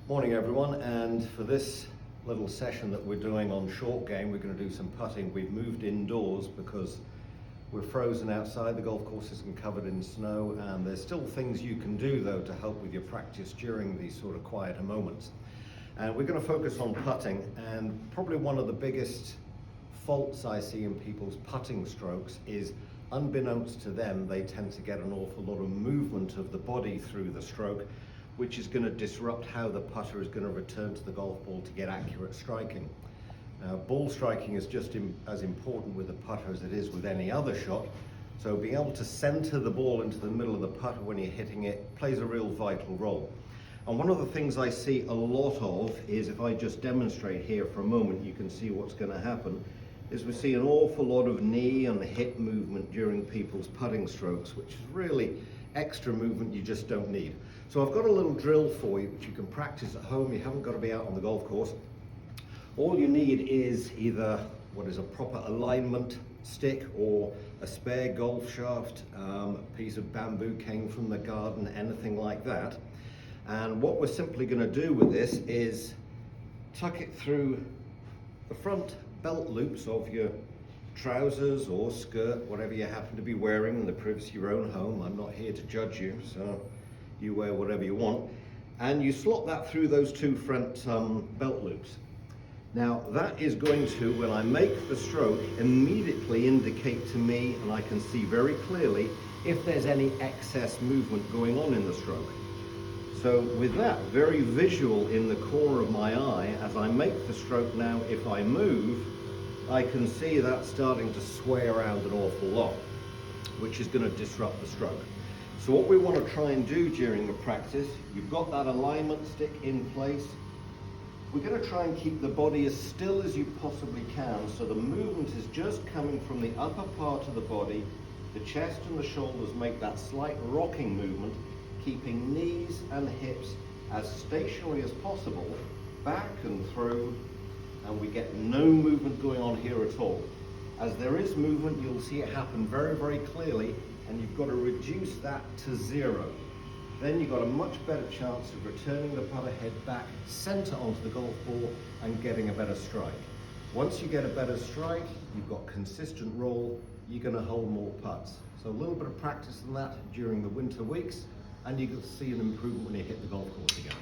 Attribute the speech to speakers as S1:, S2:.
S1: Morning everyone, and for this little session that we're doing on short game, we're going to do some putting. We've moved indoors because we're frozen outside, the golf course isn't covered in snow, and there's still things you can do though to help with your practice during these sort of quieter moments. And we're going to focus on putting, and probably one of the biggest faults I see in people's putting strokes is, unbeknownst to them, they tend to get an awful lot of movement of the body through the stroke, which is going to disrupt how the putter is going to return to the golf ball to get accurate striking. Ball striking is just as important with a putter as it is with any other shot, so being able to center the ball into the middle of the putter when you're hitting it plays a real vital role. And one of the things I see a lot of is, if I just demonstrate here for a moment, you can see what's going to happen, is we see an awful lot of knee and hip movement during people's putting strokes, which is really extra movement you just don't need. So I've got a little drill for you which you can practice at home. You haven't got to be out on the golf course. All you need is either what is a proper alignment stick or a spare golf shaft, a piece of bamboo cane from the garden, anything like that. And what we're simply going to do with this is tuck it through the front belt loops of your trousers or skirt, whatever you happen to be wearing in the privacy of your own home. I'm not here to judge you, so you wear whatever you want. And you slot that through those two front belt loops. Now that is going to, when I make the stroke, immediately indicate to me, and I can see very clearly, if there's any excess movement going on in the stroke. So with that very visual in the corner of my eye, as I make the stroke now, if I move, I can see that starting to sway around an awful lot, which is going to disrupt the stroke. So what we want to try and do during the practice, you've got that alignment stick in place. We're going to try and keep the body as still as you possibly can, so the movement is just coming from the upper part of the body. The chest and the shoulders make that slight rocking movement, keeping knees and hips as stationary as possible, back and through, and we get no movement going on here at all. As there is movement, you'll see it happen very, very clearly, and you've got to reduce that to zero. Then you've got a much better chance of returning the putter head back, center onto the golf ball, and getting a better strike. Once you get a better strike, you've got consistent roll, you're going to hold more putts. So a little bit of practice in that during the winter weeks, and you can see an improvement when you hit the golf course again.